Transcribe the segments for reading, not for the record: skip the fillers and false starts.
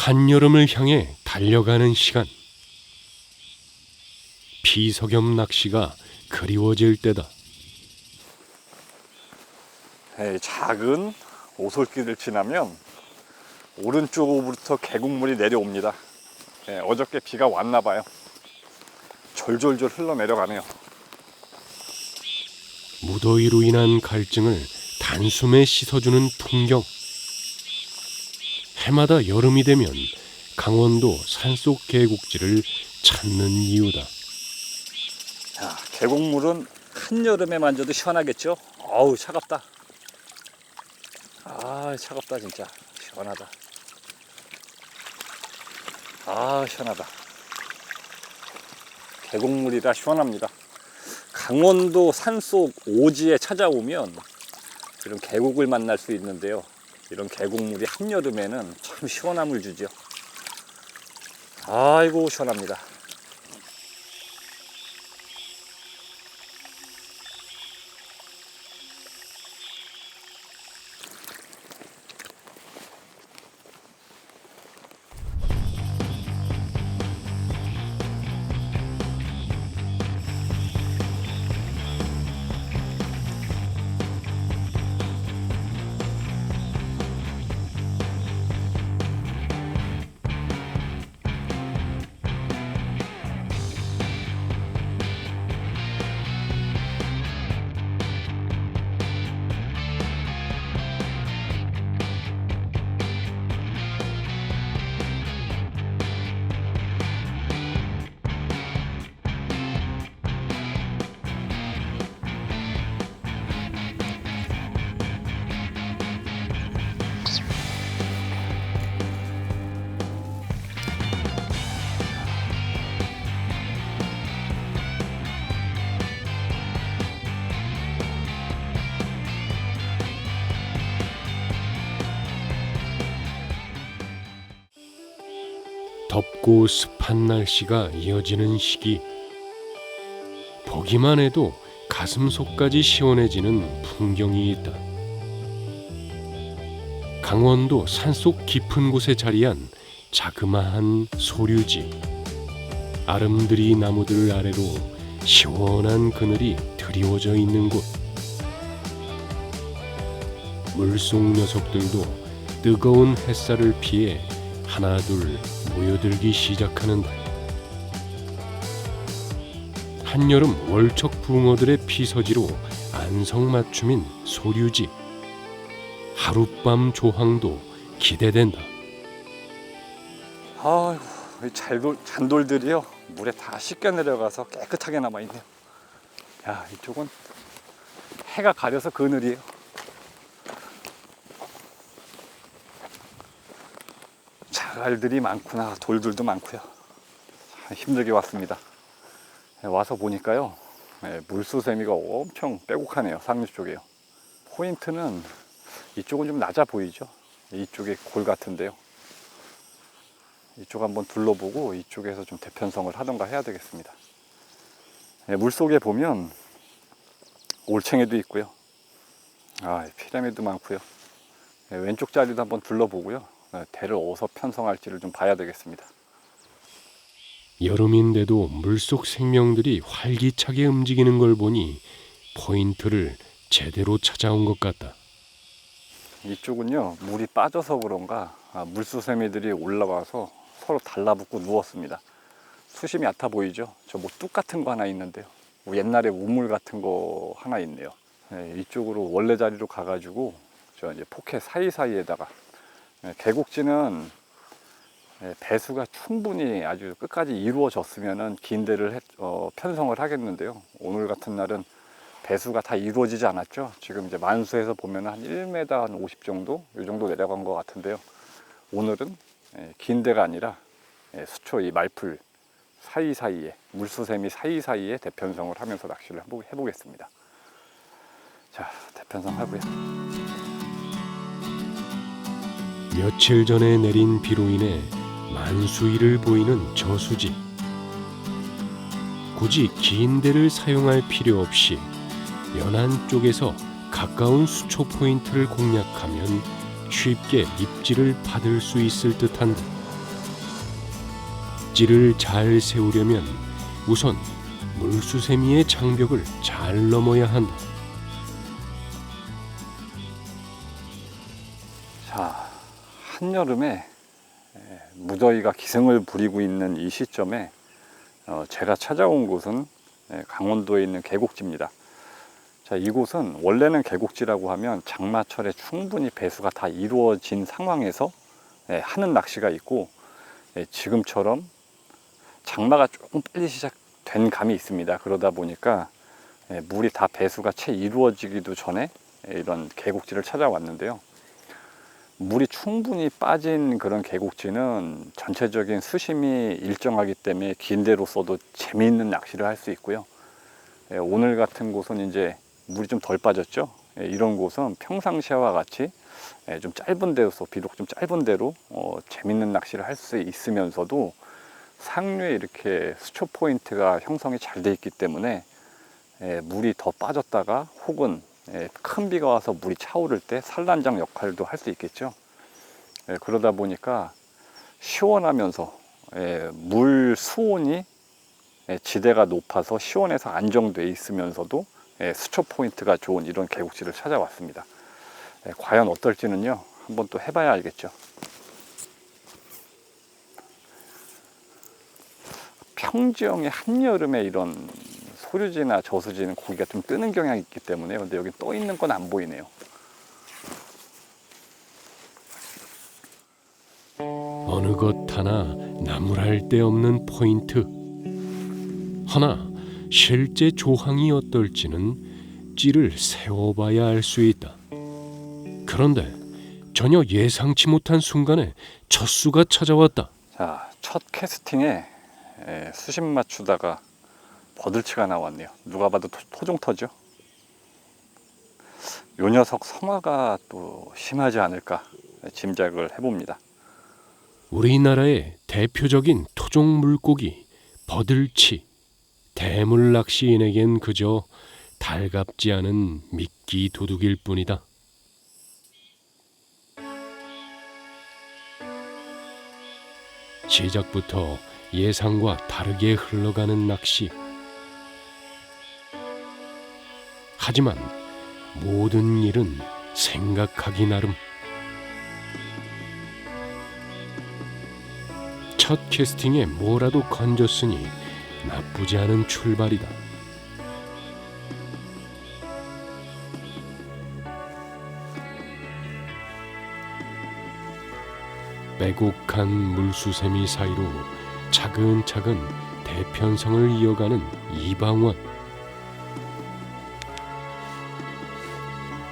한여름을 향해 달려가는 시간. 피서겸 낚시가 그리워질 때다. 작은 오솔길을 지나면 오른쪽으로부터 계곡물이 내려옵니다. 어저께 비가 왔나 봐요. 졸졸졸 흘러내려가네요. 무더위로 인한 갈증을 단숨에 씻어주는 풍경. 해마다 여름이 되면 강원도 산속 계곡지를 찾는 이유다. 계곡물은 한여름에 만져도 시원하겠죠? 어우, 차갑다. 차갑다. 진짜 시원하다. 시원하다. 계곡물이라 시원합니다. 강원도 산속 오지에 찾아오면 이런 계곡을 만날 수 있는데요. 이런 계곡물이 한여름에는 참 시원함을 주죠. 아이고, 시원합니다. 덥고 습한 날씨가 이어지는 시기. 보기만 해도 가슴속까지 시원해지는 풍경이 있다. 강원도 산속 깊은 곳에 자리한 자그마한 소류지. 아름드리 나무들 아래로 시원한 그늘이 드리워져 있는 곳. 물속 녀석들도 뜨거운 햇살을 피해 하나둘 모여들기 시작하는다. 한여름 월척 붕어들의 피서지로 안성맞춤인 소류지. 하룻밤 조항도 기대된다. 아이고, 잔돌들이요 물에 다 씻겨 내려가서 깨끗하게 남아있네요. 이쪽은 해가 가려서 그늘이에요. 자갈들이 많구나. 돌들도 많고요. 힘들게 왔습니다. 와서 보니까요, 물수세미가 엄청 빼곡하네요. 상류 쪽에요. 포인트는 이쪽은 좀 낮아 보이죠. 이쪽에 골 같은데요. 이쪽 한번 둘러보고 이쪽에서 좀 대편성을 하던가 해야 되겠습니다. 물속에 보면 올챙이도 있고요. 피라미드 많고요. 왼쪽 자리도 한번 둘러보고요. 대를 어디서 편성할지를 좀 봐야 되겠습니다. 여름인데도 물속 생명들이 활기차게 움직이는 걸 보니 포인트를 제대로 찾아온 것 같다. 이쪽은요, 물이 빠져서 그런가 물수세미들이 올라와서 서로 달라붙고 누웠습니다. 수심이 얕아 보이죠? 저 뚝 같은 거 하나 있는데요. 옛날에 우물 같은 거 하나 있네요. 이쪽으로 원래 자리로 가가지고 저 이제 포켓 사이사이에다가 계곡지는 배수가 충분히 아주 끝까지 이루어졌으면 긴 데를 편성을 하겠는데요. 오늘 같은 날은 배수가 다 이루어지지 않았죠. 지금 이제 만수에서 보면 한 1m 한 50 정도, 이 정도 내려간 것 같은데요. 오늘은 긴 데가 아니라 수초 이 말풀 사이사이에, 물수세미 사이사이에 대편성을 하면서 낚시를 해보겠습니다. 자, 대편성 하고요. 며칠 전에 내린 비로 인해 만수위를 보이는 저수지. 굳이 긴 데를 사용할 필요 없이 연안 쪽에서 가까운 수초 포인트를 공략하면 쉽게 입질을 받을 수 있을 듯한데, 찌를 잘 세우려면 우선 물수세미의 장벽을 잘 넘어야 한다. 자, 한여름에 무더위가 기승을 부리고 있는 이 시점에 제가 찾아온 곳은 강원도에 있는 계곡지입니다. 자, 이곳은 원래는 계곡지라고 하면 장마철에 충분히 배수가 다 이루어진 상황에서 하는 낚시가 있고, 지금처럼 장마가 조금 빨리 시작된 감이 있습니다. 그러다 보니까 물이 다 배수가 채 이루어지기도 전에 이런 계곡지를 찾아왔는데요. 물이 충분히 빠진 그런 계곡지는 전체적인 수심이 일정하기 때문에 긴 데로 써도 재미있는 낚시를 할 수 있고요. 오늘 같은 곳은 이제 물이 좀 덜 빠졌죠. 이런 곳은 평상시와 같이 좀 짧은 데로서, 비록 좀 짧은 데로 재밌는 낚시를 할 수 있으면서도 상류에 이렇게 수초 포인트가 형성이 잘 돼 있기 때문에 물이 더 빠졌다가 혹은 큰 비가 와서 물이 차오를 때 산란장 역할도 할 수 있겠죠. 그러다 보니까 시원하면서 물 수온이 지대가 높아서 시원해서 안정돼 있으면서도 수초 포인트가 좋은 이런 계곡지를 찾아왔습니다. 과연 어떨지는요, 한번 또 해봐야 알겠죠. 평지형의 한여름에 이런 소류지나 저수지는 고기가 좀 뜨는 경향이 있기 때문에, 근데 여기 떠 있는 건 안 보이네요. 어느 것 하나 나무랄 데 없는 포인트. 하나 실제 조항이 어떨지는 찌를 세워봐야 알 수 있다. 그런데 전혀 예상치 못한 순간에 첫 수가 찾아왔다. 자, 첫 캐스팅에 수심 맞추다가 버들치가 나왔네요. 누가 봐도 토종터죠. 요 녀석 성화가 또 심하지 않을까 짐작을 해봅니다. 우리나라의 대표적인 토종 물고기 버들치. 대물 낚시인에겐 그저 달갑지 않은 미끼 도둑일 뿐이다. 시작부터 예상과 다르게 흘러가는 낚시. 하지만 모든 일은 생각하기 나름. 첫 캐스팅에 뭐라도 건졌으니 나쁘지 않은 출발이다. 빼곡한 물수세미 사이로 차근차근 대편성을 이어가는 이방원.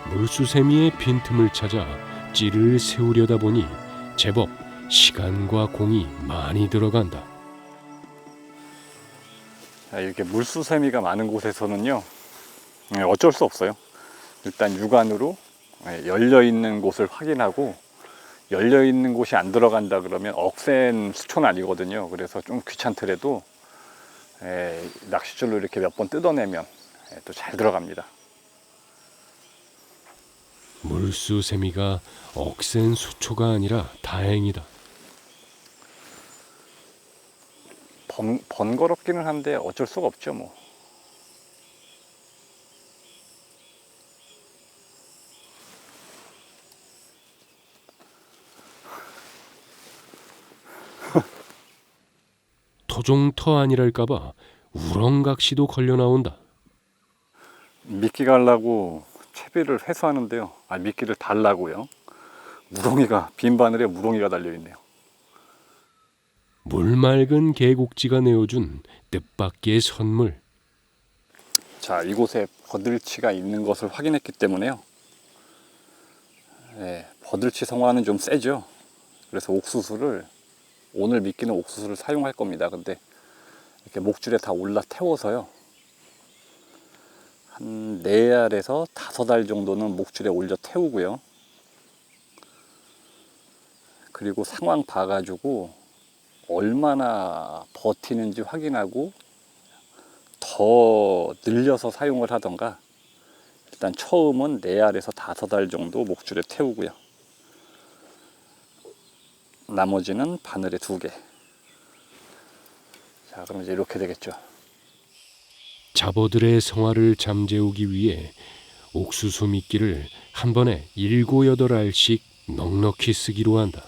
물수세미의 빈틈을 찾아 찌를 세우려다 보니 제법 시간과 공이 많이 들어간다. 자, 이렇게 물수세미가 많은 곳에서는요, 어쩔 수 없어요. 일단 육안으로 열려있는 곳을 확인하고, 열려있는 곳이 안 들어간다 그러면 억센 수초는 아니거든요. 그래서 좀 귀찮더라도 낚싯줄로 이렇게 몇 번 뜯어내면 또 잘 들어갑니다. 물수세미가 억센 수초가 아니라 다행이다. 번거롭기는 한데 어쩔 수가 없죠, 뭐. 토종터 아니랄까봐 우렁각시도 걸려 나온다. 미끼 갈라고 채비를 회수하는데요. 미끼를 달라고요. 무렁이가, 빈 바늘에 무렁이가 달려있네요. 물맑은 계곡지가 내어준 뜻밖의 선물. 자, 이곳에 버들치가 있는 것을 확인했기 때문에요. 버들치 성화는 좀 세죠. 그래서 옥수수를, 오늘 미끼는 옥수수를 사용할 겁니다. 근데 이렇게 목줄에 다 올라 태워서요, 한 4알에서 5알 정도는 목줄에 올려 태우고요. 그리고 상황 봐가지고 얼마나 버티는지 확인하고 더 늘려서 사용을 하던가, 일단 처음은 4알에서 5알 정도 목줄에 태우고요. 나머지는 바늘에 2개. 자, 그럼 이제 이렇게 되겠죠. 잡어들의 성화를 잠재우기 위해 옥수수 미끼를 한 번에 7, 8알씩 넉넉히 쓰기로 한다.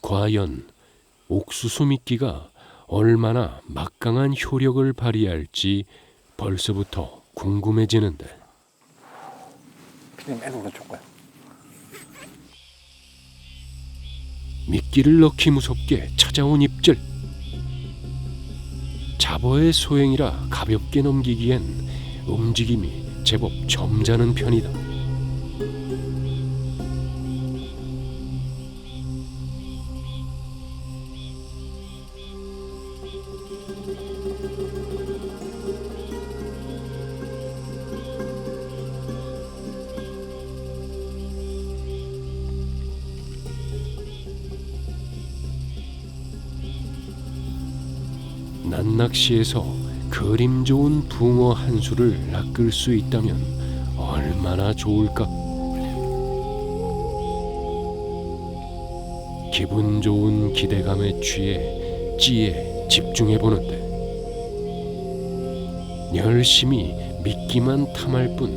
과연 옥수수 미끼가 얼마나 막강한 효력을 발휘할지 벌써부터 궁금해지는데, 피디 맨 오른쪽 거야. 미끼를 넣기 무섭게 찾아온 입질. 잡어의 소행이라 가볍게 넘기기엔 움직임이 제법 점잖은 편이다. 낱낚시에서 그림 좋은 붕어 한 수를 낚을 수 있다면 얼마나 좋을까. 기분 좋은 기대감에 취해 찌에 집중해 보는데, 열심히 미끼만 탐할 뿐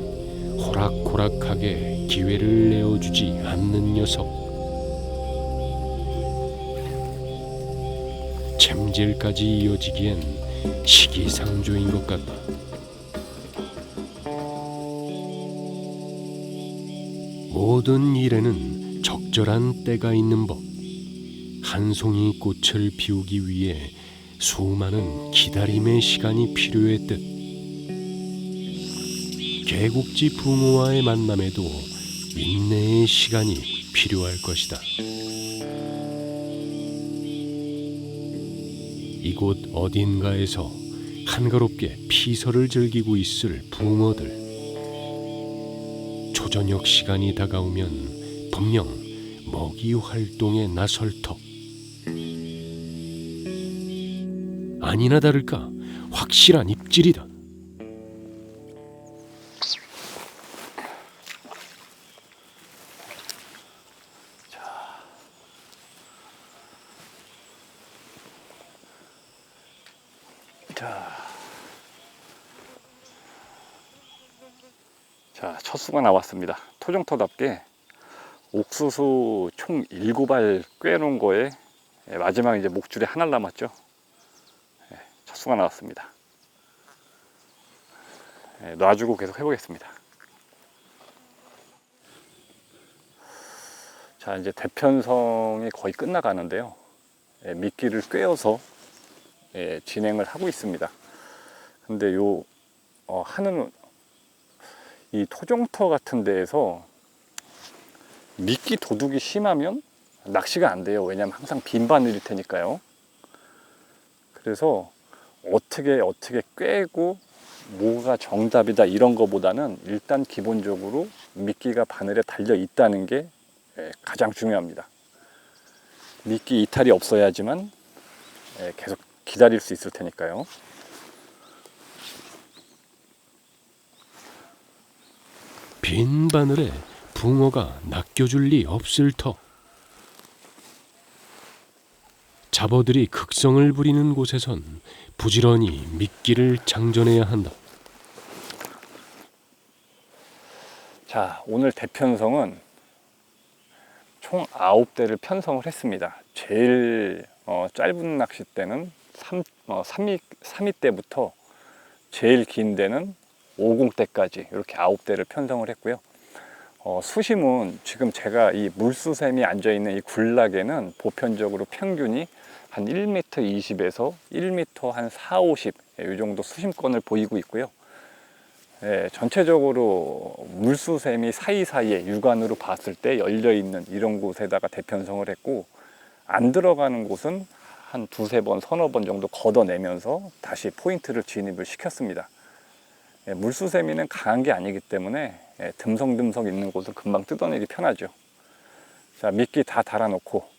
호락호락하게 기회를 내어주지 않는 녀석. 챔질까지 이어지기엔 시기상조인 것 같다. 모든 일에는 적절한 때가 있는 법. 한 송이 꽃을 피우기 위해 수많은 기다림의 시간이 필요했듯, 개국지 붕어와의 만남에도 인내의 시간이 필요할 것이다. 이곳 어딘가에서 한가롭게 피서를 즐기고 있을 붕어들. 초저녁 시간이 다가오면 분명 먹이 활동에 나설 터. 아니나 다를까 확실한 입질이다. 자, 첫 수가 나왔습니다. 토종토답게 옥수수 총 7알 꿰놓은 거에 마지막 이제 목줄이 하나 남았죠. 첫 수가 나왔습니다. 놔주고 계속 해보겠습니다. 자, 이제 대편성이 거의 끝나가는데요. 미끼를 꿰어서 진행을 하고 있습니다. 근데 하는 이 토종터 같은 데에서 미끼 도둑이 심하면 낚시가 안 돼요. 왜냐면 항상 빈 바늘일 테니까요. 그래서 어떻게 꿰고 뭐가 정답이다 이런 거보다는 일단 기본적으로 미끼가 바늘에 달려 있다는 게 가장 중요합니다. 미끼 이탈이 없어야지만 계속 기다릴 수 있을 테니까요. 빈 바늘에 붕어가 낚여줄 리 없을 터. 잡어들이 극성을 부리는 곳에선 부지런히 미끼를 장전해야 한다. 자, 오늘 대편성은 총 9대를 편성을 했습니다. 제일 짧은 낚싯대는 3미 때부터 제일 긴 데는 50대까지 이렇게 9대를 편성을 했고요. 수심은 지금 제가 이 물수샘이 앉아있는 이 군락에는 보편적으로 평균이 한 1m 20에서 1m 한 4, 50 이 정도 수심권을 보이고 있고요. 전체적으로 물수샘이 사이사이에 육안으로 봤을 때 열려있는 이런 곳에다가 대편성을 했고, 안 들어가는 곳은 한 두세 번, 서너 번 정도 걷어내면서 다시 포인트를 진입을 시켰습니다. 물수세미는 강한 게 아니기 때문에 듬성듬성 있는 곳을 금방 뜯어내기 편하죠. 자, 미끼 다 달아놓고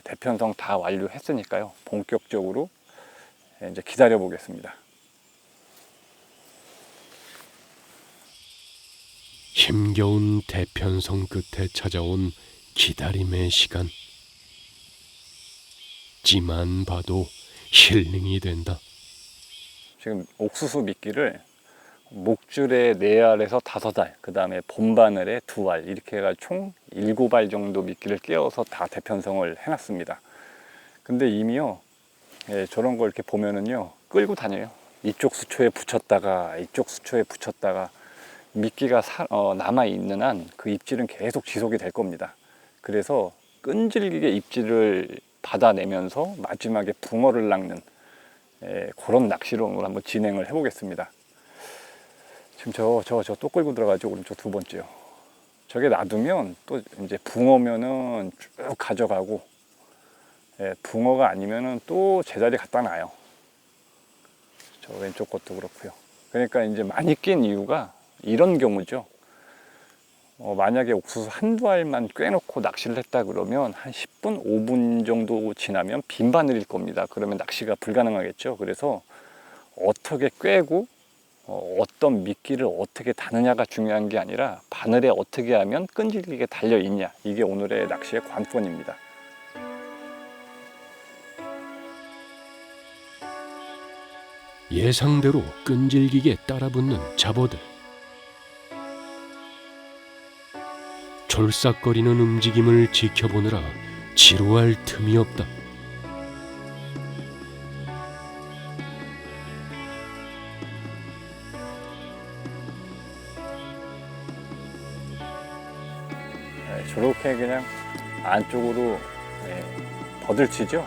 대편성 다 완료했으니까요. 본격적으로 이제 기다려 보겠습니다. 힘겨운 대편성 끝에 찾아온 기다림의 시간. 찍지만 봐도 힐링이 된다. 지금 옥수수 미끼를 목줄에 4알에서 5알, 그 다음에 본바늘에 2알 이렇게 해가 총 7알 정도 미끼를 끼워서 다 대편성을 해놨습니다. 근데 이미요, 저런 걸 이렇게 보면은요 끌고 다녀요. 이쪽 수초에 붙였다가 이쪽 수초에 붙였다가 미끼가 남아있는 한 그 입질은 계속 지속이 될 겁니다. 그래서 끈질기게 입질을 받아내면서 마지막에 붕어를 낚는 그런 낚시로 오늘 한번 진행을 해보겠습니다. 지금 저 또 끌고 들어가죠. 오른쪽 2번째요. 저게 놔두면 또 이제 붕어면은 쭉 가져가고, 붕어가 아니면은 또 제자리 갖다 놔요. 저 왼쪽 것도 그렇고요. 그러니까 이제 많이 낀 이유가 이런 경우죠. 만약에 옥수수 한두 알만 꿰놓고 낚시를 했다 그러면 한 10분, 5분 정도 지나면 빈 바늘일 겁니다. 그러면 낚시가 불가능하겠죠. 그래서 어떻게 꿰고 어떤 미끼를 어떻게 다느냐가 중요한 게 아니라 바늘에 어떻게 하면 끈질기게 달려 있냐, 이게 오늘의 낚시의 관건입니다. 예상대로 끈질기게 따라붙는 잡어들. 졸싹거리는 움직임을 지켜보느라 지루할 틈이 없다. 저렇게 그냥 안쪽으로 버들치죠.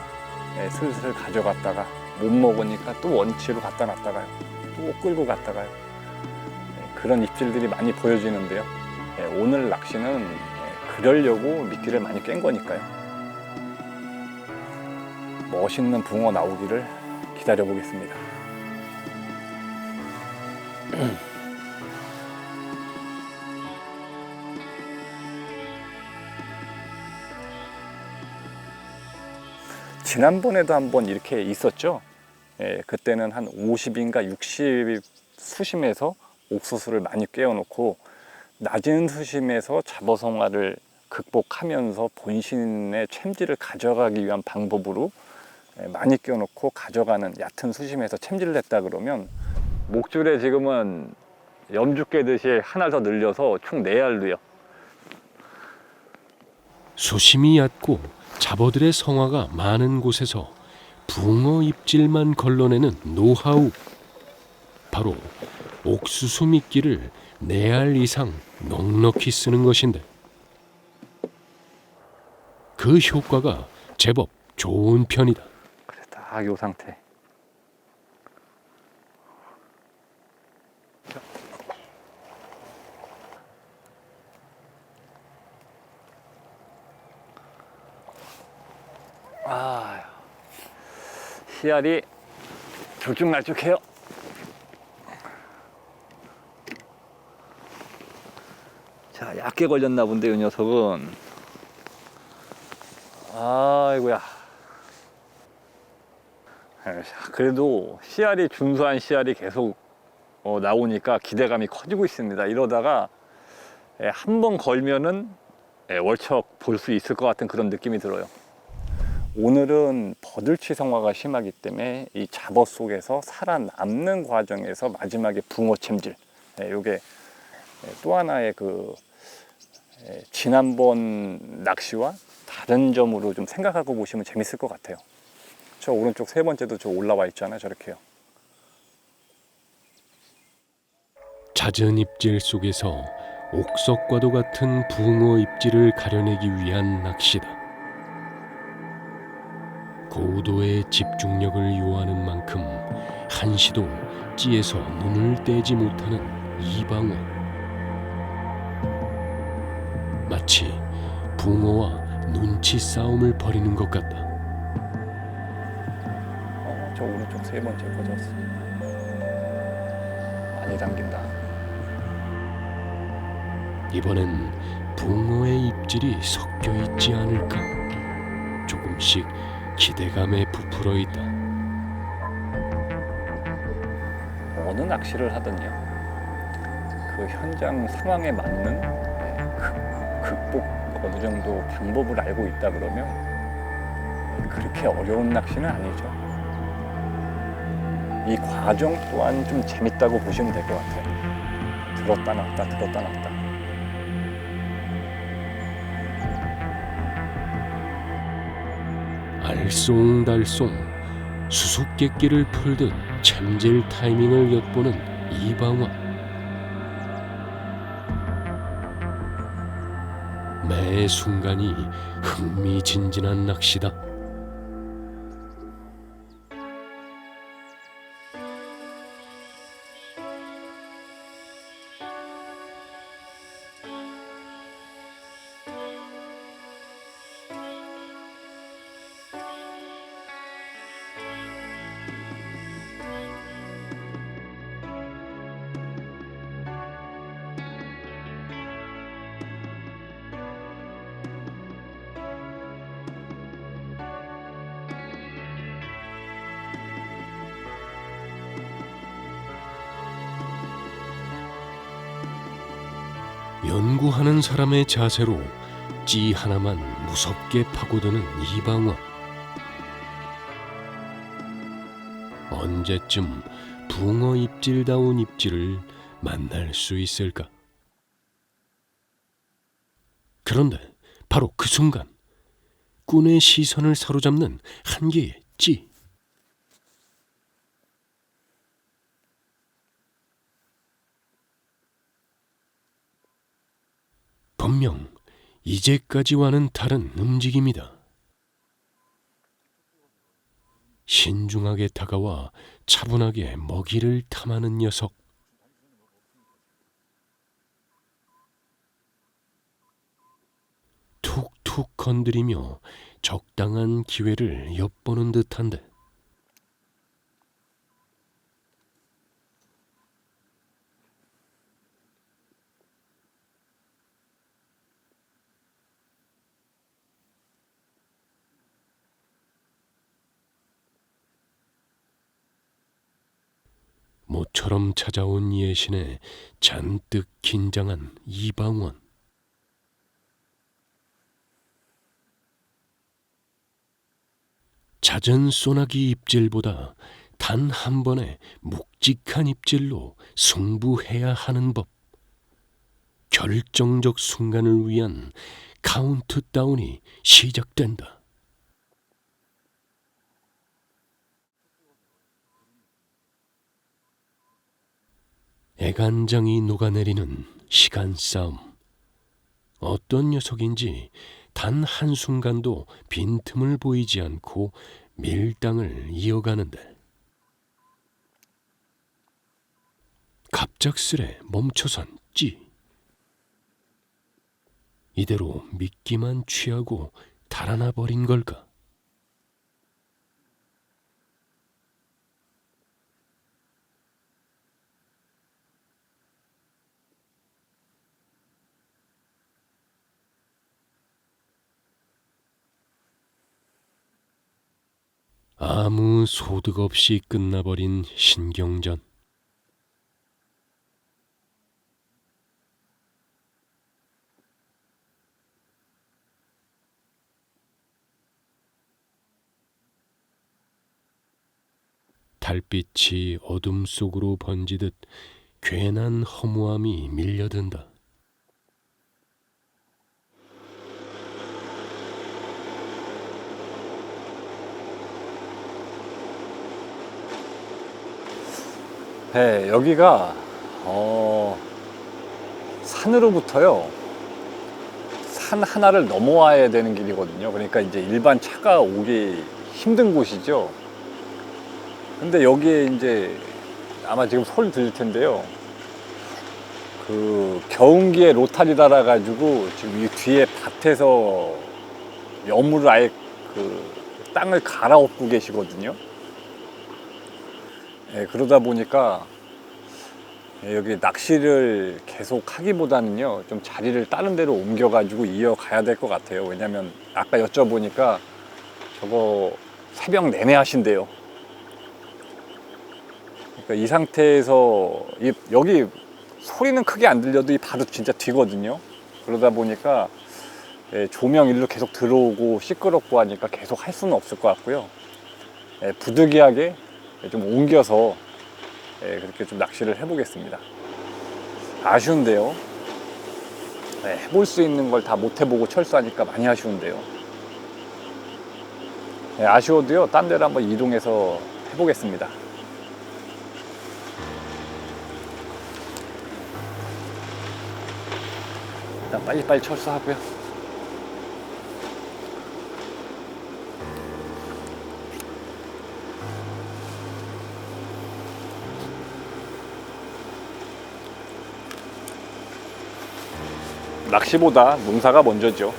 슬슬 가져갔다가 못 먹으니까 또 원치로 갖다 놨다가요, 또 끌고 갔다가요. 그런 입질들이 많이 보여지는데요. 오늘 낚시는 그러려고 미끼를 많이 깬 거니까요. 멋있는 붕어 나오기를 기다려 보겠습니다. 지난번에도 한번 이렇게 있었죠. 그때는 한 50인가 60 수심에서 옥수수를 많이 꿰어놓고 낮은 수심에서 잡어성화를 극복하면서 본신의 챔질을 가져가기 위한 방법으로 많이 껴놓고 가져가는 얕은 수심에서 챔질을 했다 그러면 목줄에 지금은 염주 깨듯이 하나 더 늘려서 총 4알로요. 수심이 얕고 잡어들의 성화가 많은 곳에서 붕어 입질만 걸러내는 노하우. 바로 옥수수 미끼를 4알 이상 넉넉히 쓰는 것인데, 그 효과가 제법 좋은 편이다. 그래, 딱 이 상태. 씨알이 들쭉날쭉해요. 자, 얕게 걸렸나 본데 이 녀석은. 아이고야. 그래도 씨알이 준수한 씨알이 계속 나오니까 기대감이 커지고 있습니다. 이러다가 한 번 걸면은 월척 볼 수 있을 것 같은 그런 느낌이 들어요. 오늘은 버들치 성화가 심하기 때문에 이 잡어 속에서 살아남는 과정에서 마지막에 붕어 챔질, 이게 또 하나의 그 지난번 낚시와 다른 점으로 좀 생각하고 보시면 재밌을 것 같아요. 저 오른쪽 3번째도 저 올라와 있잖아요. 저렇게요. 잦은 입질 속에서 옥석과도 같은 붕어 입질을 가려내기 위한 낚시다. 고도의 집중력을 요하는 만큼 한시도 찌에서 눈을 떼지 못하는 이방어. 마치 붕어와 눈치 싸움을 벌이는 것 같다. 저 오른쪽 3번째 꺼졌어. 많이 당긴다. 이번엔 붕어의 입질이 섞여 있지 않을까. 조금씩 기대감에 부풀어 있다. 어느 낚시를 하든요, 그 현장 상황에 맞는 극복 어느 정도 방법을 알고 있다 그러면 그렇게 어려운 낚시는 아니죠. 이 과정 또한 좀 재밌다고 보시면 될 것 같아요. 들었다 놨다 들었다 놨다. 알쏭달쏭 수수께끼를 풀듯 챔질 타이밍을 엿보는 이방원. 매 순간이 흥미진진한 낚시다. 연구하는 사람의 자세로 찌 하나만 무섭게 파고드는 이방원. 언제쯤 붕어 입질다운 입질을 만날 수 있을까? 그런데 바로 그 순간 꾼의 시선을 사로잡는 한 개의 찌. 분명 이제까지와는 다른 움직임이다. 신중하게 다가와 차분하게 먹이를 탐하는 녀석. 툭툭 건드리며 적당한 기회를 엿보는 듯한데 모처럼 찾아온 예신에 잔뜩 긴장한 이방원. 잦은 소나기 입질보다 단 한 번의 묵직한 입질로 승부해야 하는 법. 결정적 순간을 위한 카운트다운이 시작된다. 애간장이 녹아내리는 시간 싸움. 어떤 녀석인지 단 한순간도 빈틈을 보이지 않고 밀당을 이어가는데 갑작스레 멈춰선 찌. 이대로 미끼만 취하고 달아나 버린 걸까? 아무 소득 없이 끝나버린 신경전. 달빛이 어둠 속으로 번지듯 괜한 허무함이 밀려든다. 네, 여기가 산으로부터요. 산 하나를 넘어와야 되는 길이거든요. 그러니까 이제 일반 차가 오기 힘든 곳이죠. 근데 여기에 이제 아마 지금 소리 들릴 텐데요. 그 경운기에 로타리 달아가지고 지금 이 뒤에 밭에서 여물을 아예 그 땅을 갈아엎고 계시거든요. 예, 그러다 보니까 여기 낚시를 계속 하기보다는요 좀 자리를 다른 데로 옮겨가지고 이어가야 될 것 같아요. 왜냐면 아까 여쭤보니까 저거 새벽 내내 하신대요. 그러니까 이 상태에서 여기 소리는 크게 안 들려도 이 바로 진짜 뒤거든요. 그러다 보니까 조명 일로 계속 들어오고 시끄럽고 하니까 계속 할 수는 없을 것 같고요. 부득이하게 좀 옮겨서 그렇게 좀 낚시를 해보겠습니다. 아쉬운데요. 해볼 수 있는 걸 다 못 해보고 철수하니까 많이 아쉬운데요. 아쉬워도요, 딴 데로 한번 이동해서 해보겠습니다. 일단 빨리빨리 철수하고요. 낚시보다 농사가 먼저죠.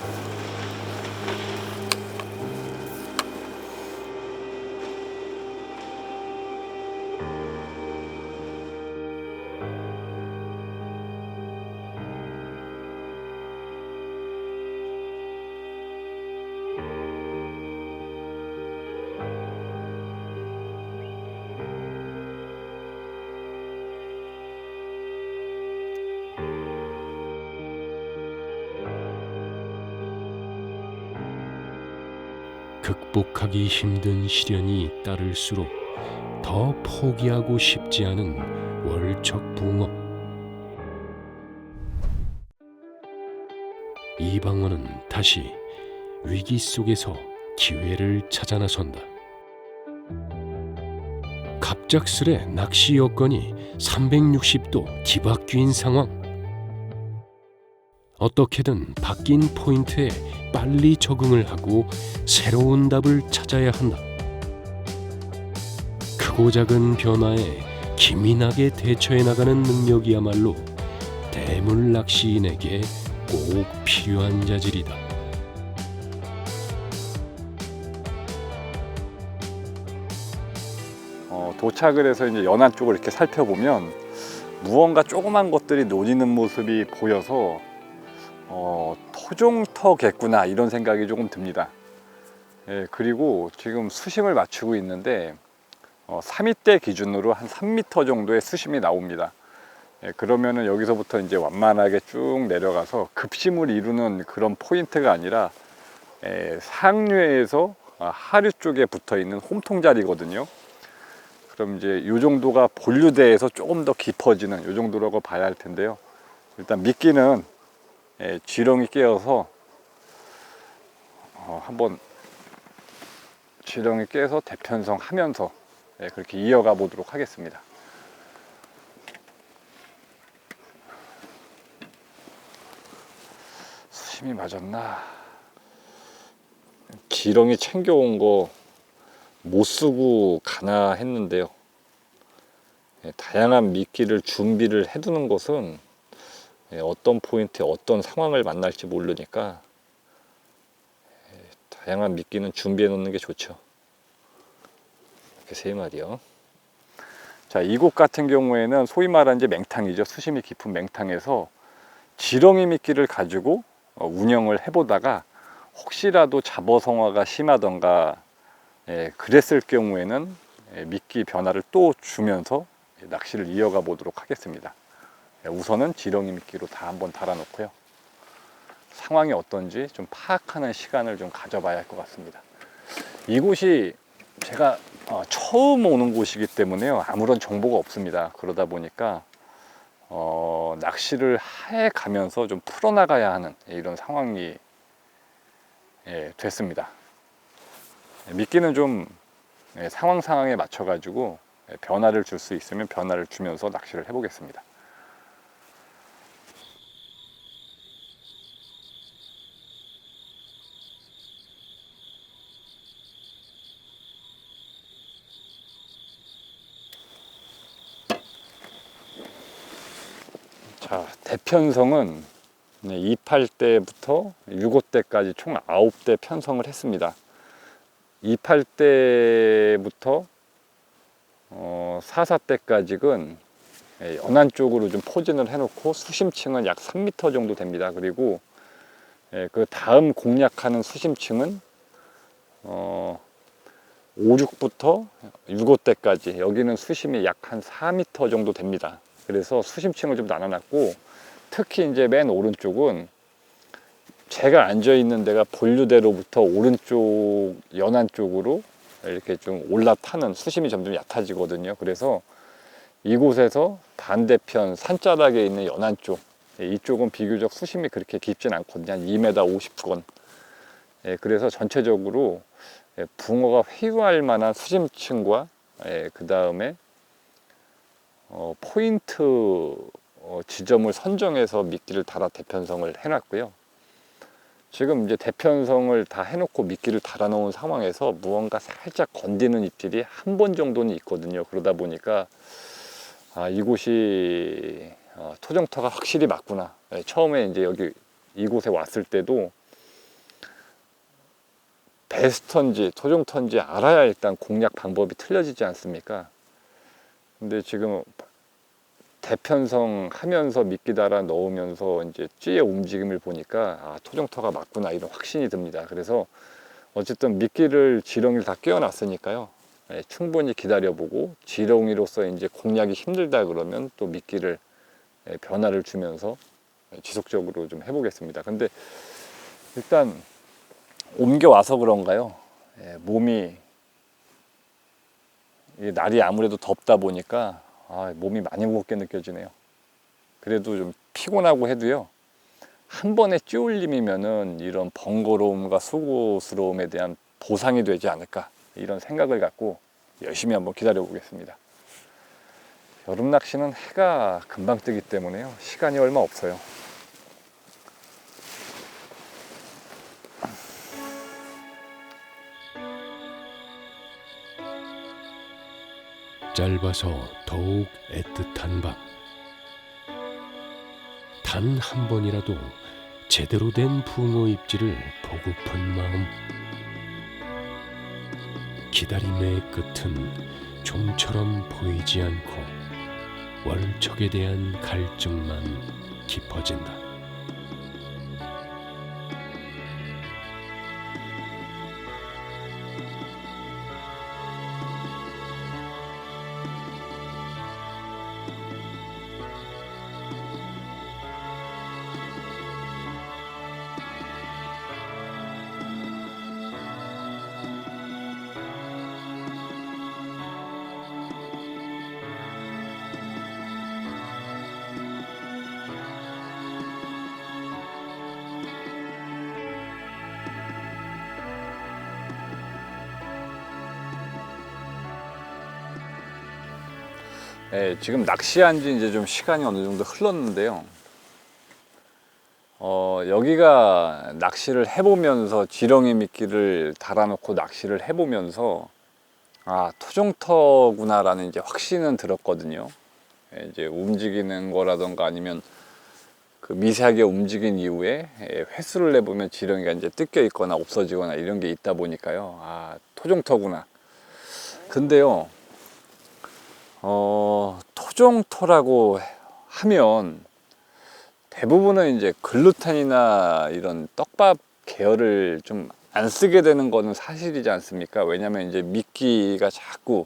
극복하기 힘든 시련이 따를수록 더 포기하고 싶지 않은 월척 붕어. 이방원은 다시 위기 속에서 기회를 찾아 나선다. 갑작스레 낚시 여건이 360도 뒤바뀐 상황. 어떻게든 바뀐 포인트에 빨리 적응을 하고 새로운 답을 찾아야 한다. 크고 작은 변화에 기민하게 대처해 나가는 능력이야말로 대물 낚시인에게 꼭 필요한 자질이다. 도착을 해서 이제 연안 쪽을 이렇게 살펴보면 무언가 조그만 것들이 놓이는 모습이 보여서 토종터겠구나 이런 생각이 조금 듭니다. 그리고 지금 수심을 맞추고 있는데 3위대 기준으로 한 3m 정도의 수심이 나옵니다. 그러면은 여기서부터 이제 완만하게 쭉 내려가서 급심을 이루는 그런 포인트가 아니라 상류에서 하류 쪽에 붙어 있는 홈통자리거든요. 그럼 이제 이 정도가 본류대에서 조금 더 깊어지는 이 정도라고 봐야 할 텐데요. 일단 미끼는 쥐렁이 깨어서 한번 쥐렁이 깨서 대편성 하면서 그렇게 이어가 보도록 하겠습니다. 수심이 맞았나? 지렁이 챙겨온 거 못 쓰고 가나 했는데요. 다양한 미끼를 준비를 해두는 것은 어떤 포인트에 어떤 상황을 만날지 모르니까 다양한 미끼는 준비해 놓는 게 좋죠. 이렇게 3마리요. 자, 이곳 같은 경우에는 소위 말하는 이제 맹탕이죠. 수심이 깊은 맹탕에서 지렁이 미끼를 가지고 운영을 해보다가 혹시라도 잡어성화가 심하던가 그랬을 경우에는 미끼 변화를 또 주면서 낚시를 이어가 보도록 하겠습니다. 우선은 지렁이 미끼로 다 한번 달아 놓고요. 상황이 어떤지 좀 파악하는 시간을 좀 가져봐야 할 것 같습니다. 이곳이 제가 처음 오는 곳이기 때문에요. 아무런 정보가 없습니다. 그러다 보니까 낚시를 해 가면서 좀 풀어나가야 하는 이런 상황이 됐습니다. 미끼는 좀 상황에 맞춰 가지고 변화를 줄 수 있으면 변화를 주면서 낚시를 해 보겠습니다. 자, 대편성은 28대부터 65대까지 총 9대 편성을 했습니다. 28대부터 44대까지는 연안 쪽으로 좀 포진을 해놓고 수심층은 약 3m 정도 됩니다. 그리고 그 다음 공략하는 수심층은 5, 6부터 6, 5대까지 여기는 수심이 약 한 4m 정도 됩니다. 그래서 수심층을 좀 나눠놨고 특히 이제 맨 오른쪽은 제가 앉아 있는 데가 본류대로부터 오른쪽 연안 쪽으로 이렇게 좀 올라타는 수심이 점점 얕아지거든요. 그래서 이곳에서 반대편 산자락에 있는 연안 쪽, 이쪽은 비교적 수심이 그렇게 깊진 않거든요. 한 2m 50건. 그래서 전체적으로 붕어가 회유할 만한 수심층과 그 다음에 포인트 지점을 선정해서 미끼를 달아 대편성을 해놨고요. 지금 이제 대편성을 다 해놓고 미끼를 달아 놓은 상황에서 무언가 살짝 건드는 입질이 한 번 정도는 있거든요. 그러다 보니까 이곳이 토종터가 확실히 맞구나. 처음에 이제 여기 이곳에 왔을 때도 베스터인지 토종터인지 알아야 일단 공략 방법이 틀려지지 않습니까? 근데 지금 대편성 하면서 미끼 달아 넣으면서 이제 찌의 움직임을 보니까 토종터가 맞구나 이런 확신이 듭니다. 그래서 어쨌든 미끼를 지렁이를 다 끼워놨으니까요. 충분히 기다려보고 지렁이로서 이제 공략이 힘들다 그러면 또 미끼를 변화를 주면서 지속적으로 좀 해보겠습니다. 근데 일단 옮겨와서 그런가요? 몸이 날이 아무래도 덥다 보니까 몸이 많이 무겁게 느껴지네요. 그래도 좀 피곤하고 해도요, 한 번의 찌울림이면은 이런 번거로움과 수고스러움에 대한 보상이 되지 않을까 이런 생각을 갖고 열심히 한번 기다려 보겠습니다. 여름 낚시는 해가 금방 뜨기 때문에요, 시간이 얼마 없어요. 짧아서 더욱 애틋한 밤. 단 한 번이라도 제대로 된 붕어 입질을 보고픈 마음. 기다림의 끝은 좀처럼 보이지 않고 월척에 대한 갈증만 깊어진다. 지금 낚시한 지 이제 좀 시간이 어느 정도 흘렀는데요. 여기가 낚시를 해보면서 지렁이 미끼를 달아놓고 낚시를 해보면서 토종터구나라는 이제 확신은 들었거든요. 이제 움직이는 거라던가 아니면 그 미세하게 움직인 이후에 횟수를 내보면 지렁이가 이제 뜯겨 있거나 없어지거나 이런 게 있다 보니까요. 토종터구나. 근데요, 토종토라고 하면 대부분은 이제 글루텐이나 이런 떡밥 계열을 좀 안 쓰게 되는 거는 사실이지 않습니까? 왜냐면 이제 미끼가 자꾸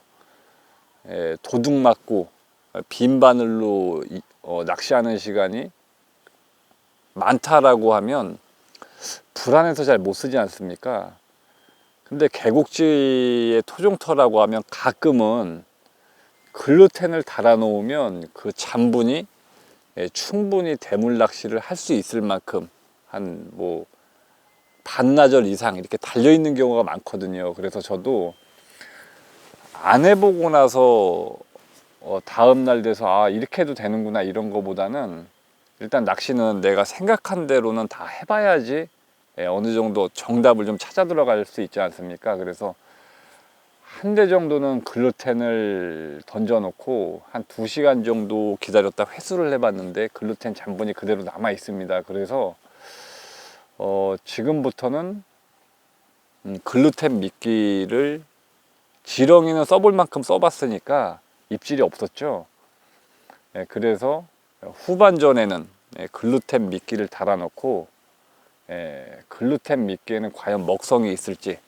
도둑 맞고 빈 바늘로 낚시하는 시간이 많다라고 하면 불안해서 잘 못 쓰지 않습니까? 근데 개국지의 토종터라고 하면 가끔은 글루텐을 달아 놓으면 그 잔분이 충분히 대물 낚시를 할 수 있을 만큼 한 뭐 반나절 이상 이렇게 달려 있는 경우가 많거든요. 그래서 저도 안 해보고 나서 다음 날 돼서 이렇게 해도 되는구나 이런 거보다는 일단 낚시는 내가 생각한 대로는 다 해봐야지 어느 정도 정답을 좀 찾아 들어갈 수 있지 않습니까? 그래서 한 대 정도는 글루텐을 던져놓고 한 2시간 정도 기다렸다 회수를 해봤는데 글루텐 잔분이 그대로 남아 있습니다. 그래서 지금부터는 글루텐 미끼를 지렁이는 써볼 만큼 써봤으니까 입질이 없었죠. 그래서 후반전에는 글루텐 미끼를 달아놓고 글루텐 미끼에는 과연 먹성이 있을지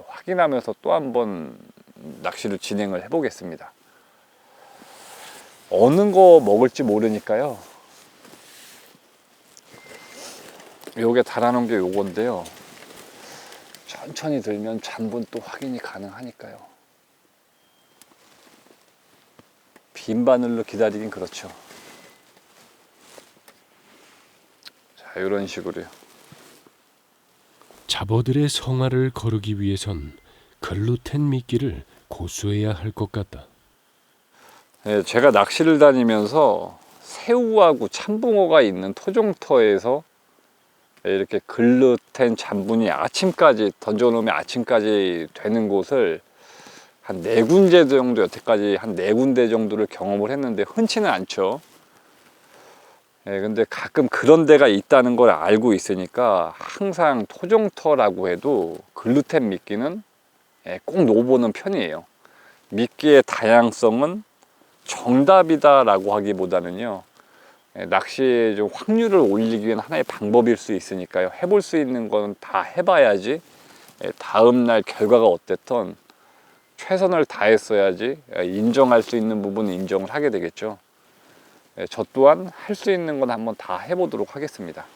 확인하면서 또 한번 낚시를 진행을 해 보겠습니다. 어느 거 먹을지 모르니까요. 요게 달아놓은 게 요건데요. 천천히 들면 잔분 또 확인이 가능하니까요. 빈 바늘로 기다리긴 그렇죠. 자, 이런 식으로요. 잡어들의 성화를 거르기 위해선 글루텐 미끼를 고수해야 할 것 같다. 네, 제가 낚시를 다니면서 새우하고 참붕어가 있는 토종터에서 이렇게 글루텐 잔분이 아침까지 던져놓으면 아침까지 되는 곳을 한 4군데 정도, 여태까지 한 4군데 정도를 경험을 했는데 흔치는 않죠. 예, 근데 가끔 그런 데가 있다는 걸 알고 있으니까 항상 토종터라고 해도 글루텐 미끼는 꼭 넣어보는 편이에요. 미끼의 다양성은 정답이다 라고 하기보다는요, 낚시의 좀 확률을 올리기 위한 하나의 방법일 수 있으니까요. 해볼 수 있는 건 다 해봐야지 다음날 결과가 어땠든 최선을 다했어야지 인정할 수 있는 부분은 인정을 하게 되겠죠. 저 또한 할 수 있는 건 한번 다 해보도록 하겠습니다.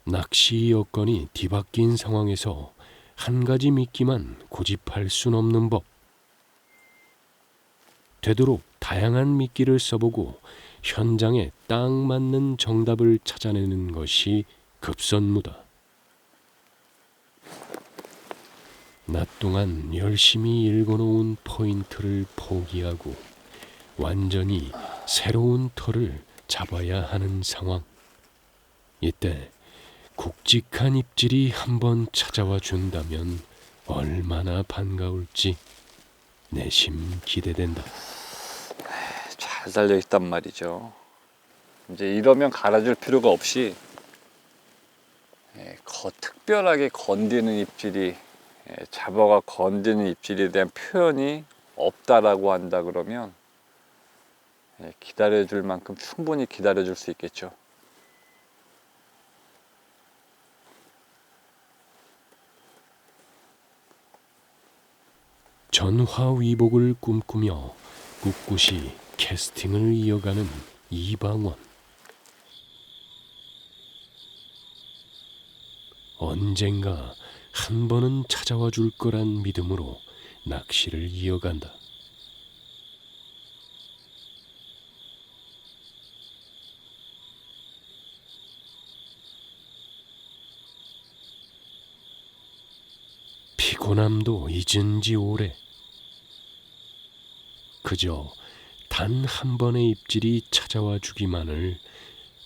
낚시 여건이 뒤바뀐 상황에서 한 가지 미끼만 고집할 순 없는 법. 되도록 다양한 미끼를 써보고 현장에 딱 맞는 정답을 찾아내는 것이 급선무다. 낮 동안 열심히 읽어놓은 포인트를 포기하고 완전히 새로운 털을 잡아야 하는 상황. 이때 굵직한 입질이 한번 찾아와 준다면 얼마나 반가울지 내심 기대된다. 잘 달려있단 말이죠. 이제 이러면 갈아줄 필요가 없이 특별하게 건드는 입질이, 잡어가 건드는 입질에 대한 표현이 없다라고 한다 그러면 기다려줄 만큼 충분히 기다려줄 수 있겠죠. 전화위복을 꿈꾸며 꿋꿋이 캐스팅을 이어가는 이방원. 언젠가 한 번은 찾아와 줄 거란 믿음으로 낚시를 이어간다. 피곤함도 잊은 지 오래. 그저 단 한 번의 입질이 찾아와 주기만을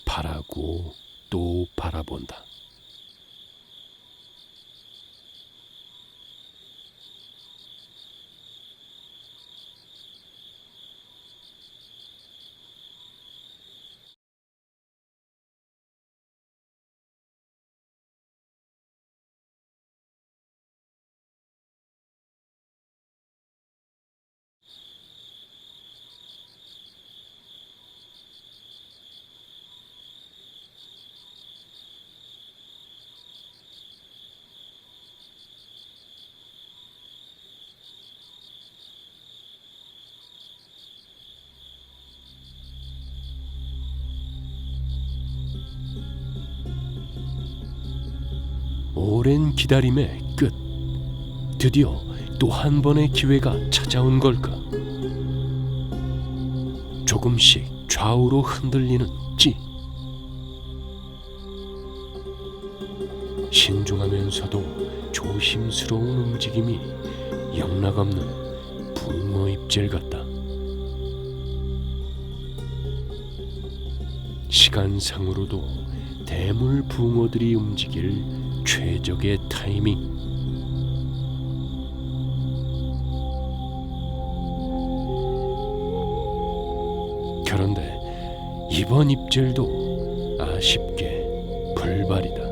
바라고 또 바라본다. 오랜 기다림의 끝. 드디어 또 한 번의 기회가 찾아온 걸까? 조금씩 좌우로 흔들리는 찌. 신중하면서도 조심스러운 움직임이 영락없는 붕어 입질 같다. 시간상으로도 대물 붕어들이 움직일 최적의 타이밍. 그런데 이번 입질도 아쉽게 불발이다.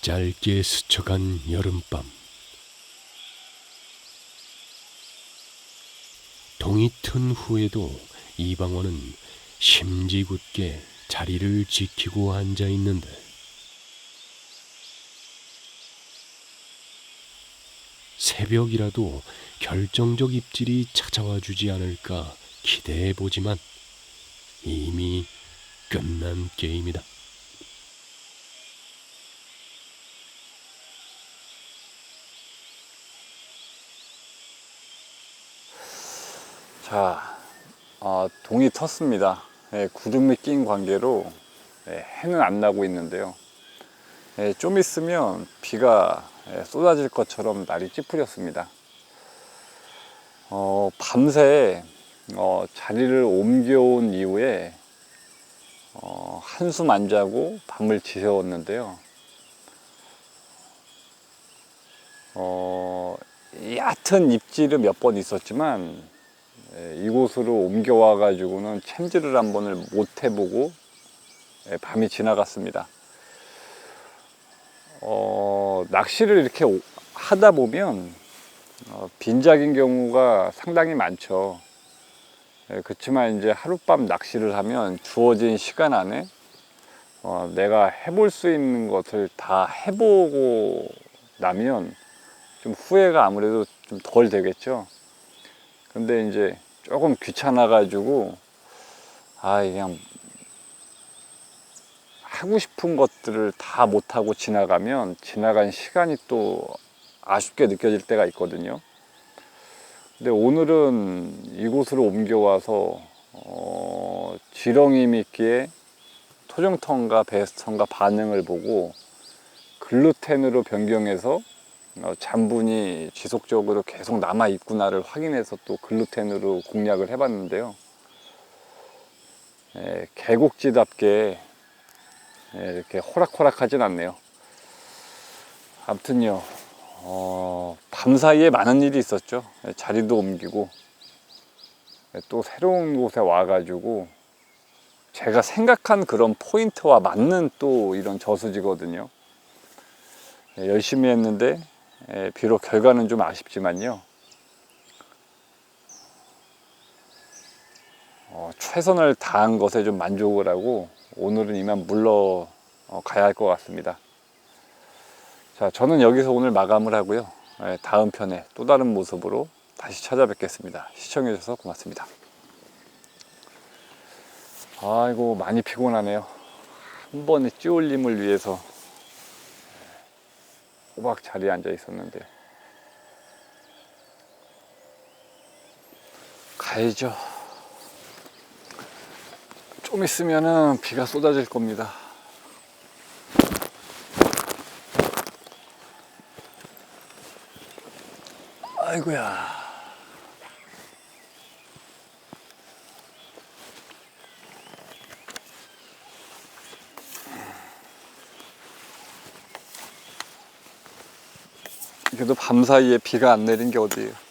짧게 스쳐간 여름밤. 동이 튼 후에도 이방원은 심지궂게 자리를 지키고 앉아 있는데 새벽이라도 결정적 입질이 찾아와 주지 않을까 기대해 보지만 이미 끝난 게임이다. 자, 동이 텄습니다. 예, 구름이 낀 관계로 해는 안 나고 있는데요. 좀 있으면 비가 쏟아질 것처럼 날이 찌푸렸습니다. 밤새 자리를 옮겨온 이후에 한숨 안 자고 밤을 지새웠는데요. 얕은 입질은 몇 번 있었지만 이곳으로 옮겨와 가지고는 챔질을 한 번을 못 해보고 밤이 지나갔습니다. 낚시를 이렇게 하다 보면 빈작인 경우가 상당히 많죠. 그렇지만 이제 하룻밤 낚시를 하면 주어진 시간 안에 내가 해볼 수 있는 것을 다 해보고 나면 좀 후회가 아무래도 좀 덜 되겠죠. 근데 이제 조금 귀찮아 가지고 그냥 하고 싶은 것들을 다 못하고 지나가면 지나간 시간이 또 아쉽게 느껴질 때가 있거든요. 근데 오늘은 이곳으로 옮겨와서 지렁이 미끼에 토종턴과 베스턴과 반응을 보고 글루텐으로 변경해서 잔분이 지속적으로 계속 남아 있구나를 확인해서 또 글루텐으로 공략을 해봤는데요. 계곡지답게 이렇게 호락호락하진 않네요. 아무튼요, 밤사이에 많은 일이 있었죠. 자리도 옮기고 또 새로운 곳에 와가지고 제가 생각한 그런 포인트와 맞는 또 이런 저수지거든요. 열심히 했는데 비록 결과는 좀 아쉽지만요, 최선을 다한 것에 좀 만족을 하고 오늘은 이만 물러가야 할 것 같습니다. 자, 저는 여기서 오늘 마감을 하고요. 다음 편에 또 다른 모습으로 다시 찾아뵙겠습니다. 시청해 주셔서 고맙습니다. 아이고, 많이 피곤하네요. 한 번의 찌올림을 위해서 꼬박 자리에 앉아 있었는데 가야죠. 좀 있으면은 비가 쏟아질 겁니다. 아이고야. 그래도 밤사이에 비가 안 내린 게 어디예요.